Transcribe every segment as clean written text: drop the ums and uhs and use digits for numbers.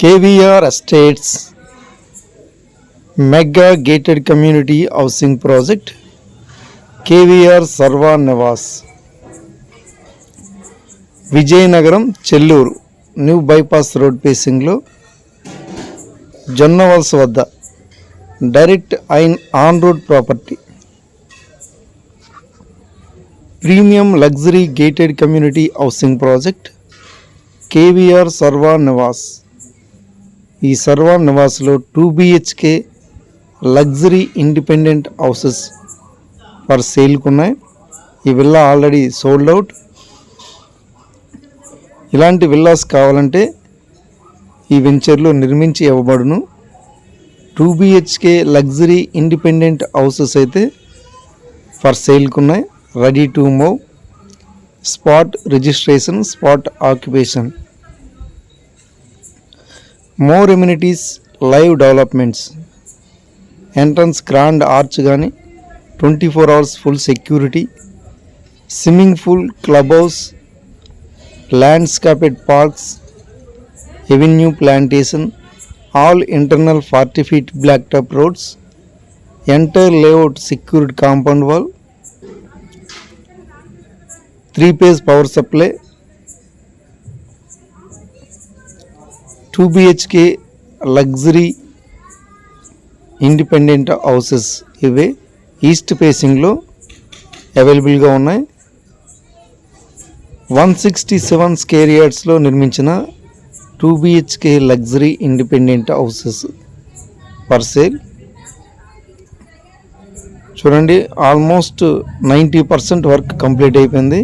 KVR Estates Mega Gated Community Housing Project KVR Sarva Niwas Vizianagaram Chelluru new bypass road పేసింగ్లో జొన్నవలస వద్ద direct on road property premium luxury gated community housing project KVR Sarva Niwas. ఈ సర్వా నివాస్లో 2 BHK luxury independent houses for సేల్కు ఉన్నాయి. ఈ villa already sold out. ఇలాంటి villas కావాలంటే ఈ వెంచర్లో నిర్మించి ఇవ్వబడును. 2 BHK లగ్జరీ ఇండిపెండెంట్ హౌసెస్ అయితే ఫర్ సేల్కు ఉన్నాయి. Ready to move, spot registration, spot occupation. More amenities, live developments, entrance grand arch కానీ 24 hours full security, swimming pool, club house, landscaped parks, avenue plantation, all internal 40 feet blacktop roads, entire layout secured compound wall, 3-phase power supply, 2 BHK luxury independent houses ఇవే east ఫేసింగ్లో అవైలబుల్గా ఉన్నాయి. 167 square యార్డ్స్లో నిర్మించిన 2 BHK luxury independent houses for sale. చూడండి, almost 90% work complete అయిపోయింది.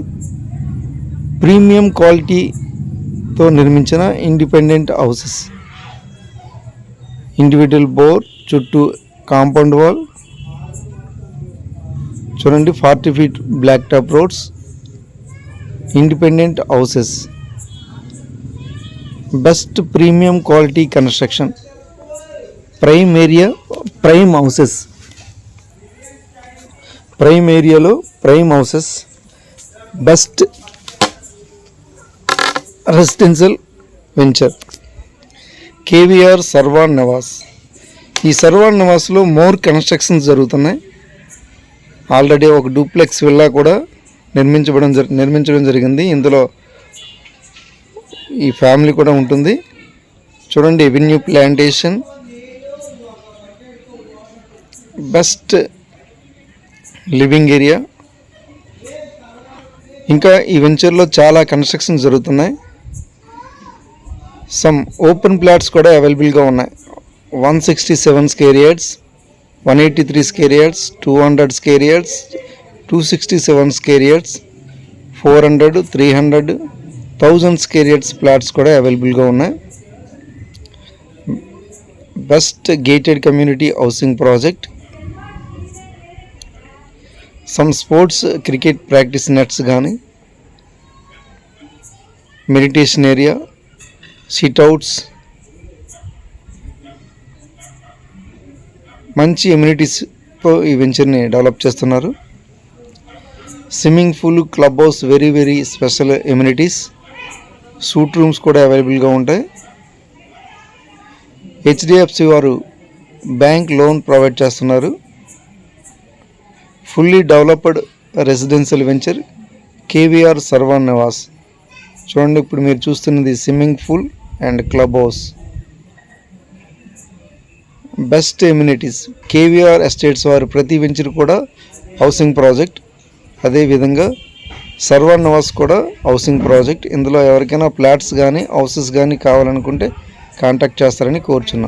Premium క్వాలిటీతో నిర్మించిన ఇండిపెండెంట్ హౌసెస్. ఇండివిజువల్ బోర్, చుట్టూ కాంపౌండ్ వాల్. చూడండి, 40 feet block top roads, independent houses, best premium quality construction, prime area, prime houses, prime ఏరియాలో prime houses, best residential venture KVR Sarva Niwas. ఈ సర్వా నివాస్లో more constructions జరుగుతున్నాయి. Already ఒక duplex villa కూడా నిర్మించడం జరిగింది. ఇందులో ఈ ఫ్యామిలీ కూడా ఉంటుంది. చూడండి, avenue plantation, best living area. ఇంకా ఈ వెంచర్లో చాలా కన్స్ట్రక్షన్స్ జరుగుతున్నాయి. సమ్ ఓపెన్ ప్లాట్స్ కూడా అవైలబుల్గా ఉన్నాయి. 167 square yards, 183 square yards, 200 square yards, 267 square yards, 400, 300, 1000 square yards plots కూడా అవైలబుల్గా ఉన్నాయి. Best gated community housing project. Some sports, cricket practice nets కానీ, మెడిటేషన్ ఏరియా, సిట్అవుట్స్, మంచి ఎమ్యూనిటీస్తో ఈ వెంచర్ని డెవలప్ చేస్తున్నారు. Swimming pool, club house, very very special amenities. Suite rooms కూడా అవైలబుల్గా ఉంటాయి. HDFC వారు బ్యాంక్ లోన్ ప్రొవైడ్ చేస్తున్నారు. Fully developed residential venture KVR Sarva Nivas. చూడండి, ఇప్పుడు మీరు చూస్తున్నది swimming pool and club house, best amenities. KVR estates వారు ప్రతి వెంచర్ కూడా హౌసింగ్ ప్రాజెక్ట్. అదేవిధంగా సర్వా నివాస్ కూడా హౌసింగ్ ప్రాజెక్ట్. ఇందులో ఎవరికైనా ఫ్లాట్స్ కానీ హౌసెస్ కానీ కావాలనుకుంటే కాంటాక్ట్ చేస్తారని కోరుచున్నాం.